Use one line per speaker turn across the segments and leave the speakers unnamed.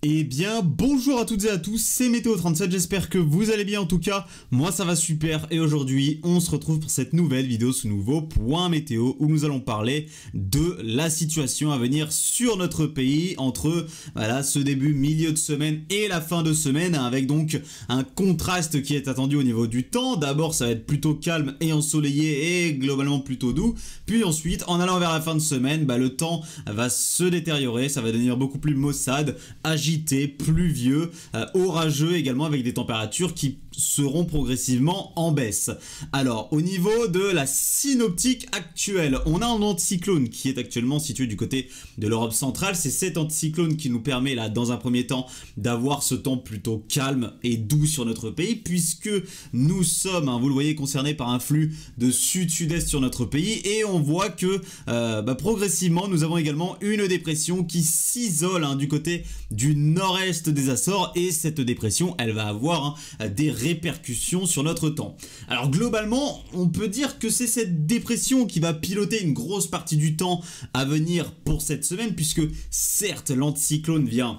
Eh bien, bonjour à toutes et à tous, c'est Météo37, j'espère que vous allez bien en tout cas, moi ça va super et aujourd'hui on se retrouve pour cette nouvelle vidéo, ce nouveau point météo où nous allons parler de la situation à venir sur notre pays entre ce début milieu de semaine et la fin de semaine avec donc un contraste qui est attendu au niveau du temps. D'abord ça va être plutôt calme et ensoleillé et globalement plutôt doux, puis ensuite en allant vers la fin de semaine, le temps va se détériorer, ça va devenir beaucoup plus maussade, agité, pluvieux, orageux également avec des températures qui seront progressivement en baisse. Alors au niveau de la synoptique actuelle, on a un anticyclone qui est actuellement situé du côté de l'Europe centrale. C'est cet anticyclone qui nous permet là dans un premier temps d'avoir ce temps plutôt calme et doux sur notre pays puisque nous sommes, vous le voyez, concernés par un flux de sud-sud-est sur notre pays et on voit que progressivement nous avons également une dépression qui s'isole du côté du nord-est des Açores et cette dépression elle va avoir des répercussions sur notre temps. Alors globalement on peut dire que c'est cette dépression qui va piloter une grosse partie du temps à venir pour cette semaine puisque certes l'anticyclone vient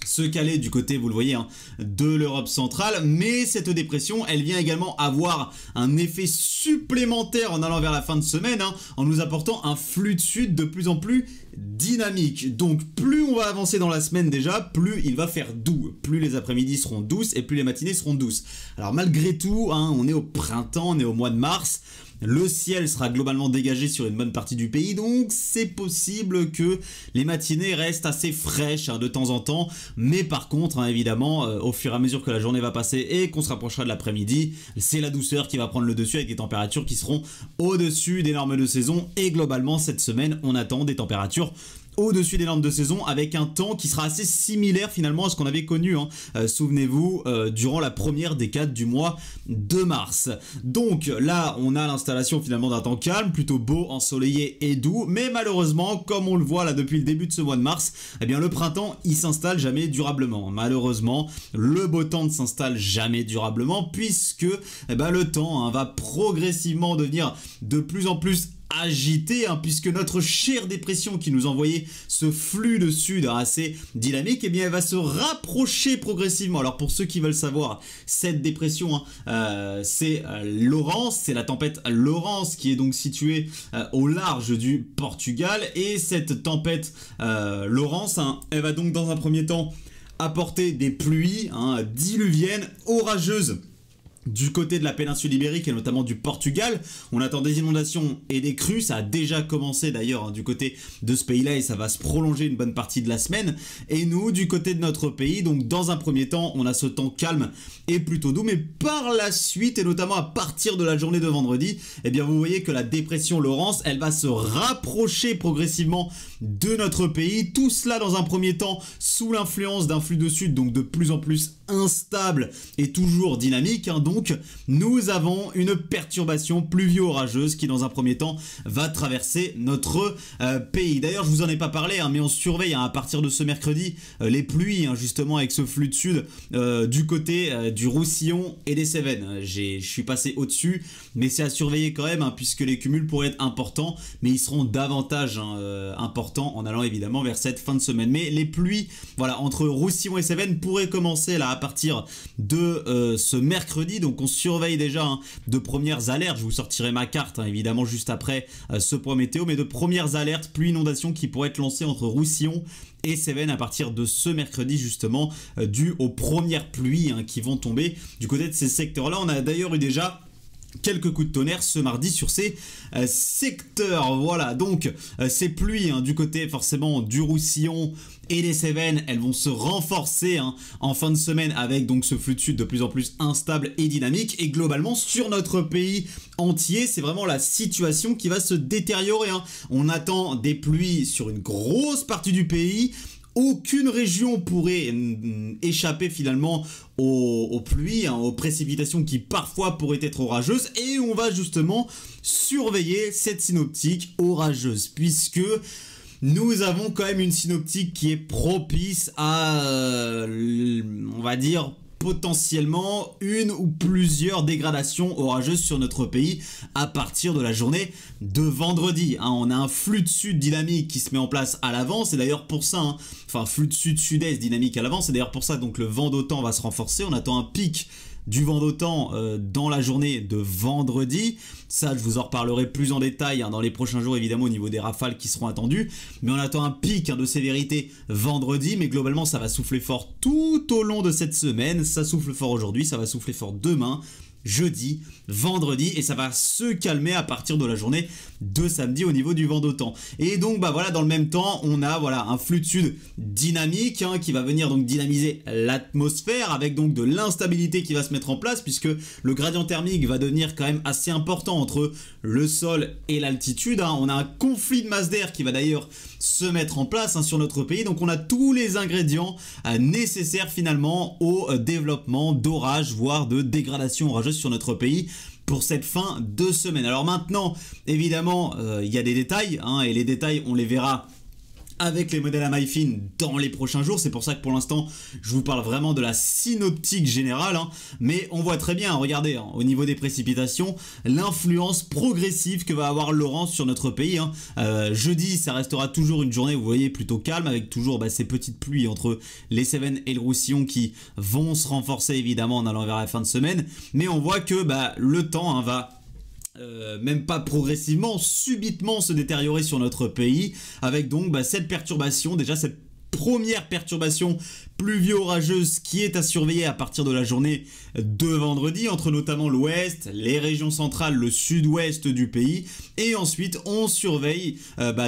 se caler du côté, vous le voyez, de l'Europe centrale, mais cette dépression, elle vient également avoir un effet supplémentaire en allant vers la fin de semaine, en nous apportant un flux de sud de plus en plus dynamique. Donc plus on va avancer dans la semaine déjà, plus il va faire doux, plus les après-midi seront douces et plus les matinées seront douces. Alors malgré tout, on est au printemps, on est au mois de mars, le ciel sera globalement dégagé sur une bonne partie du pays, donc c'est possible que les matinées restent assez fraîches de temps en temps, mais par contre, évidemment, au fur et à mesure que la journée va passer et qu'on se rapprochera de l'après-midi, c'est la douceur qui va prendre le dessus avec des températures qui seront au-dessus des normes de saison et globalement, cette semaine, on attend des températures au-dessus des normes de saison avec un temps qui sera assez similaire finalement à ce qu'on avait connu, souvenez-vous, durant la première décade du mois de mars. Donc là, on a l'installation finalement d'un temps calme, plutôt beau, ensoleillé et doux, mais malheureusement, comme on le voit là depuis le début de ce mois de mars, eh bien le printemps, il s'installe jamais durablement. Malheureusement, le beau temps ne s'installe jamais durablement puisque le temps va progressivement devenir de plus en plus agité, puisque notre chère dépression qui nous envoyait ce flux de sud assez dynamique, elle va se rapprocher progressivement. Alors pour ceux qui veulent savoir, cette dépression, c'est Laurence, c'est la tempête Laurence qui est donc située au large du Portugal, et cette tempête Laurence, elle va donc dans un premier temps apporter des pluies diluviennes, orageuses, du côté de la péninsule ibérique et notamment du Portugal. On attend des inondations et des crues, ça a déjà commencé d'ailleurs du côté de ce pays-là et ça va se prolonger une bonne partie de la semaine. Et nous, du côté de notre pays, donc dans un premier temps, on a ce temps calme et plutôt doux, mais par la suite et notamment à partir de la journée de vendredi, vous voyez que la dépression Laurence, elle va se rapprocher progressivement de notre pays. Tout cela dans un premier temps sous l'influence d'un flux de sud, donc de plus en plus instable et toujours dynamique. Donc nous avons une perturbation pluvio-orageuse qui dans un premier temps va traverser notre pays. D'ailleurs je vous en ai pas parlé, mais on surveille à partir de ce mercredi les pluies justement avec ce flux de sud du côté du Roussillon et des Cévennes. Je suis passé au-dessus, mais c'est à surveiller quand même puisque les cumuls pourraient être importants, mais ils seront davantage importants en allant évidemment vers cette fin de semaine. Mais les pluies entre Roussillon et Cévennes pourraient commencer là à partir de ce mercredi. Donc on surveille déjà de premières alertes. Je vous sortirai ma carte évidemment juste après ce point météo, mais de premières alertes pluie inondation qui pourraient être lancées entre Roussillon et Cévennes à partir de ce mercredi justement, dû aux premières pluies qui vont tomber du côté de ces secteurs là. On a d'ailleurs eu déjà quelques coups de tonnerre ce mardi sur ces secteurs. Voilà, donc ces pluies du côté forcément du Roussillon et des Cévennes, elles vont se renforcer en fin de semaine avec donc ce flux de sud de plus en plus instable et dynamique. Et globalement sur notre pays entier, c'est vraiment la situation qui va se détériorer. On attend des pluies sur une grosse partie du pays. Aucune région pourrait échapper finalement aux pluies, aux précipitations qui parfois pourraient être orageuses, et on va justement surveiller cette synoptique orageuse puisque nous avons quand même une synoptique qui est propice à, on va dire, potentiellement une ou plusieurs dégradations orageuses sur notre pays à partir de la journée de vendredi. On a un flux de sud dynamique qui se met en place à l'avance, et d'ailleurs pour ça, enfin flux de sud-sud-est dynamique à l'avance, et d'ailleurs pour ça donc le vent d'OTAN va se renforcer. On attend un pic du vent d'OTAN dans la journée de vendredi. Ça, je vous en reparlerai plus en détail dans les prochains jours, évidemment, au niveau des rafales qui seront attendues. Mais on attend un pic de sévérité vendredi, mais globalement, ça va souffler fort tout au long de cette semaine. Ça souffle fort aujourd'hui, ça va souffler fort demain, jeudi, vendredi, et ça va se calmer à partir de la journée de samedi au niveau du vent d'OTAN. Et donc voilà, dans le même temps, on a un flux de sud dynamique qui va venir donc dynamiser l'atmosphère, avec donc de l'instabilité qui va se mettre en place, puisque le gradient thermique va devenir quand même assez important entre le sol et l'altitude. On a un conflit de masse d'air qui va d'ailleurs se mettre en place sur notre pays. Donc on a tous les ingrédients nécessaires finalement au développement d'orages, voire de dégradation orageuse sur notre pays pour cette fin de semaine. Alors maintenant, évidemment, il y a des détails, et les détails, on les verra avec les modèles à maille fine dans les prochains jours. C'est pour ça que pour l'instant, je vous parle vraiment de la synoptique générale. Mais on voit très bien, regardez, au niveau des précipitations, l'influence progressive que va avoir Laurence sur notre pays. Jeudi, ça restera toujours une journée, vous voyez, plutôt calme, avec toujours ces petites pluies entre les Cévennes et le Roussillon qui vont se renforcer évidemment en allant vers la fin de semaine. Mais on voit que le temps va même pas progressivement, subitement se détériorer sur notre pays, avec donc cette perturbation, déjà cette première perturbation pluvio-orageuse qui est à surveiller à partir de la journée de vendredi, entre notamment l'ouest, les régions centrales, le sud-ouest du pays. Et ensuite, on surveille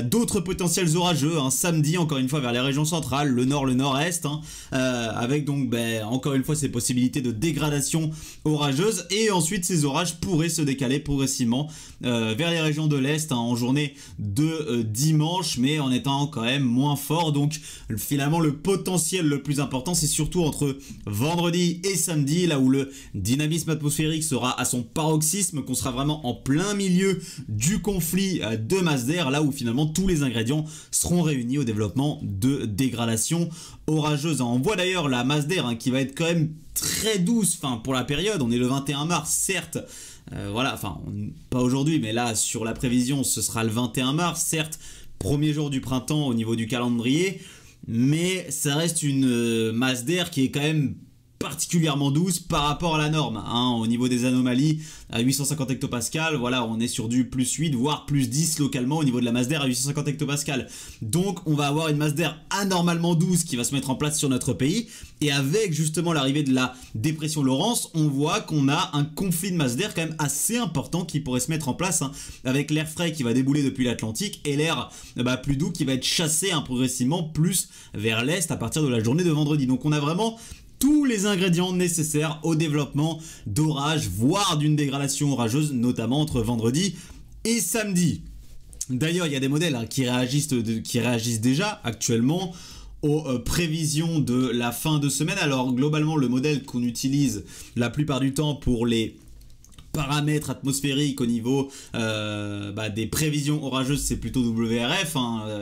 d'autres potentiels orageux, samedi, encore une fois, vers les régions centrales, le nord, le nord-est, avec donc, encore une fois, ces possibilités de dégradation orageuse. Et ensuite, ces orages pourraient se décaler progressivement vers les régions de l'est en journée de dimanche, mais en étant quand même moins fort. Donc, finalement, le potentiel le plus important, c'est surtout entre vendredi et samedi, là où le dynamisme atmosphérique sera à son paroxysme, qu'on sera vraiment en plein milieu du conflit de masse d'air, là où finalement tous les ingrédients seront réunis au développement de dégradation orageuse. On voit d'ailleurs la masse d'air qui va être quand même très douce pour la période. On est le 21 mars, certes. Pas aujourd'hui, mais là, sur la prévision, ce sera le 21 mars, certes, premier jour du printemps au niveau du calendrier. Mais ça reste une masse d'air qui est quand même particulièrement douce par rapport à la norme. Au niveau des anomalies, à 850 hectopascales, on est sur du plus 8, voire plus 10 localement au niveau de la masse d'air à 850 hectopascales. Donc on va avoir une masse d'air anormalement douce qui va se mettre en place sur notre pays. Et avec justement l'arrivée de la dépression Laurence, on voit qu'on a un conflit de masse d'air quand même assez important qui pourrait se mettre en place, avec l'air frais qui va débouler depuis l'Atlantique et l'air plus doux qui va être chassé progressivement plus vers l'est à partir de la journée de vendredi. Donc on a vraiment tous les ingrédients nécessaires au développement d'orages, voire d'une dégradation orageuse, notamment entre vendredi et samedi. D'ailleurs, il y a des modèles qui réagissent déjà actuellement aux prévisions de la fin de semaine. Alors globalement, le modèle qu'on utilise la plupart du temps pour les paramètres atmosphériques au niveau des prévisions orageuses, c'est plutôt WRF.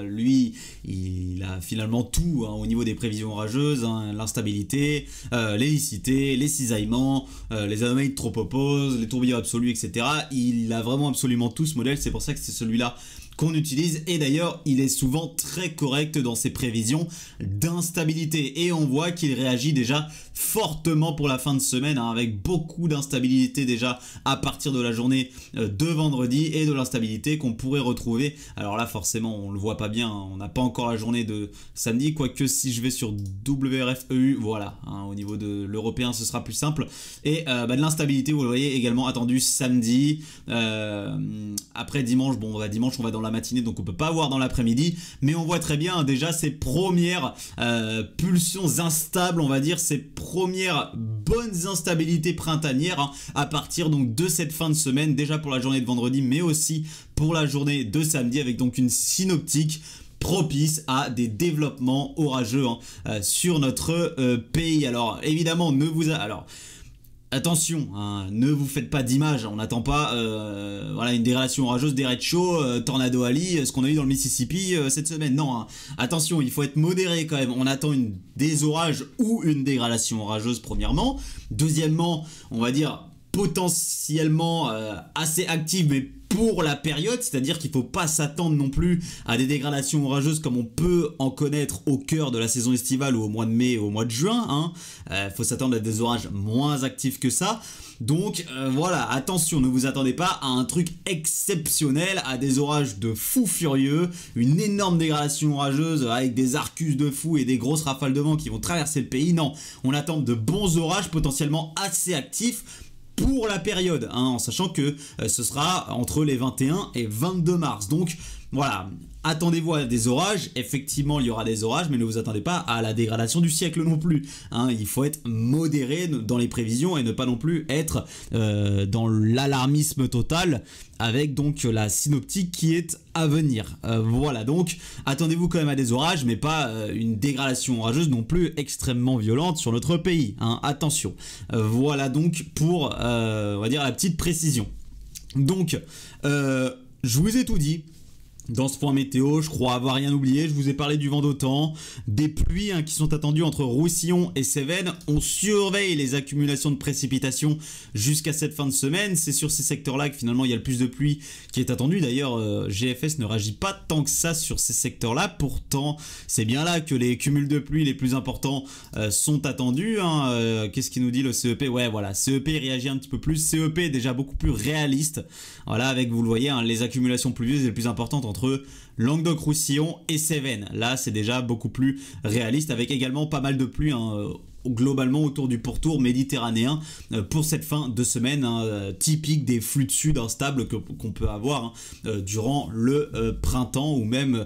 Lui, il a finalement tout au niveau des prévisions orageuses, l'instabilité, l'hélicité, les cisaillements, les anomalies de tropopause, les tourbillons absolus, etc. Il a vraiment absolument tout ce modèle, c'est pour ça que c'est celui-là qu'on utilise, et d'ailleurs il est souvent très correct dans ses prévisions d'instabilité, et on voit qu'il réagit déjà fortement pour la fin de semaine, avec beaucoup d'instabilité déjà à partir de la journée de vendredi, et de l'instabilité qu'on pourrait retrouver. Alors là forcément on le voit pas bien, on n'a pas encore la journée de samedi, quoique si je vais sur WRF-EU, au niveau de l'européen ce sera plus simple, et de l'instabilité vous le voyez également attendu samedi. Après dimanche, dimanche on va dans la matinée, donc on peut pas voir dans l'après-midi, mais on voit très bien déjà ces premières pulsions instables, on va dire, ces premières bonnes instabilités printanières à partir donc de cette fin de semaine, déjà pour la journée de vendredi, mais aussi pour la journée de samedi, avec donc une synoptique propice à des développements orageux sur notre pays. Alors évidemment, attention, hein, ne vous faites pas d'image, on n'attend pas voilà, une dégradation orageuse, des derecho, Tornado Ali, ce qu'on a eu dans le Mississippi cette semaine. Non, hein. Attention, il faut être modéré quand même. On attend des orages ou une dégradation orageuse premièrement. Deuxièmement, on va dire potentiellement assez active, mais pour la période, c'est-à-dire qu'il ne faut pas s'attendre non plus à des dégradations orageuses comme on peut en connaître au cœur de la saison estivale ou au mois de mai ou au mois de juin. Hein. Faut s'attendre à des orages moins actifs que ça. Donc voilà, attention, ne vous attendez pas à un truc exceptionnel, à des orages de fous furieux, une énorme dégradation orageuse avec des arcus de fou et des grosses rafales de vent qui vont traverser le pays. Non, on attend de bons orages potentiellement assez actifs pour la période, hein, en sachant que ce sera entre les 21 et 22 mars. Donc voilà, attendez-vous à des orages, effectivement il y aura des orages, mais ne vous attendez pas à la dégradation du siècle non plus. Hein. Il faut être modéré dans les prévisions et ne pas non plus être dans l'alarmisme total avec donc la synoptique qui est à venir. Voilà, donc attendez-vous quand même à des orages, mais pas une dégradation orageuse non plus extrêmement violente sur notre pays. Hein. Attention. Voilà donc pour, on va dire, la petite précision. Donc, je vous ai tout dit. Dans ce point météo, je crois avoir rien oublié, je vous ai parlé du vent d'OTAN, des pluies qui sont attendues entre Roussillon et Cévennes. On surveille les accumulations de précipitations jusqu'à cette fin de semaine. C'est sur ces secteurs-là que finalement il y a le plus de pluie qui est attendu. D'ailleurs, GFS ne réagit pas tant que ça sur ces secteurs-là. Pourtant, c'est bien là que les cumuls de pluie les plus importants sont attendus. Hein. Qu'est-ce qu'il nous dit le CEP? Ouais, voilà, CEP réagit un petit peu plus. CEP est déjà beaucoup plus réaliste. Voilà, avec, vous le voyez, hein, les accumulations pluvieuses les plus importantes entre Languedoc-Roussillon et Cévennes. Là, c'est déjà beaucoup plus réaliste, avec également pas mal de pluie, hein, globalement autour du pourtour méditerranéen pour cette fin de semaine, hein, typique des flux de sud instables qu'on peut avoir hein, durant le printemps ou même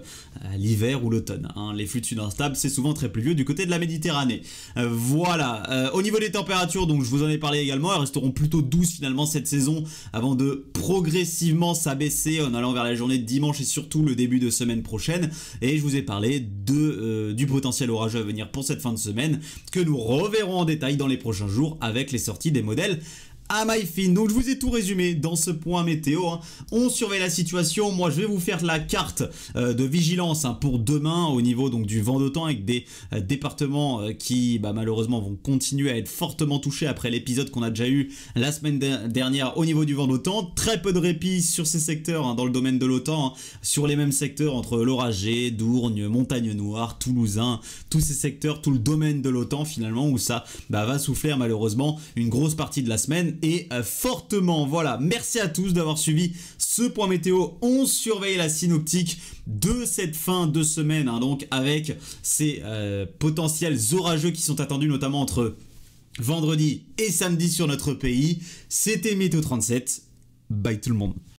l'hiver ou l'automne. Hein. Les flux de sud instables, c'est souvent très pluvieux du côté de la Méditerranée. Voilà. Au niveau des températures, donc je vous en ai parlé également, elles resteront plutôt douces finalement cette saison avant de progressivement s'abaisser en allant vers la journée de dimanche et surtout le début de semaine prochaine. Et je vous ai parlé du potentiel orageux à venir pour cette fin de semaine que nous reverrons en détail dans les prochains jours avec les sorties des modèles Amalfi. Donc je vous ai tout résumé dans ce point météo. Hein. On surveille la situation. Moi je vais vous faire la carte de vigilance hein, pour demain au niveau donc du vent d'OTAN avec des départements qui malheureusement vont continuer à être fortement touchés après l'épisode qu'on a déjà eu la semaine dernière au niveau du vent d'OTAN. Très peu de répit sur ces secteurs hein, dans le domaine de l'OTAN, hein, sur les mêmes secteurs entre l'Oragé, Dourgne, Montagne Noire, Toulousain, tous ces secteurs, tout le domaine de l'OTAN finalement où ça va souffler malheureusement une grosse partie de la semaine. Et fortement. Voilà, merci à tous d'avoir suivi ce point météo. On surveille la synoptique de cette fin de semaine, hein, donc avec ces potentiels orageux qui sont attendus notamment entre vendredi et samedi sur notre pays. C'était Météo 37. Bye tout le monde.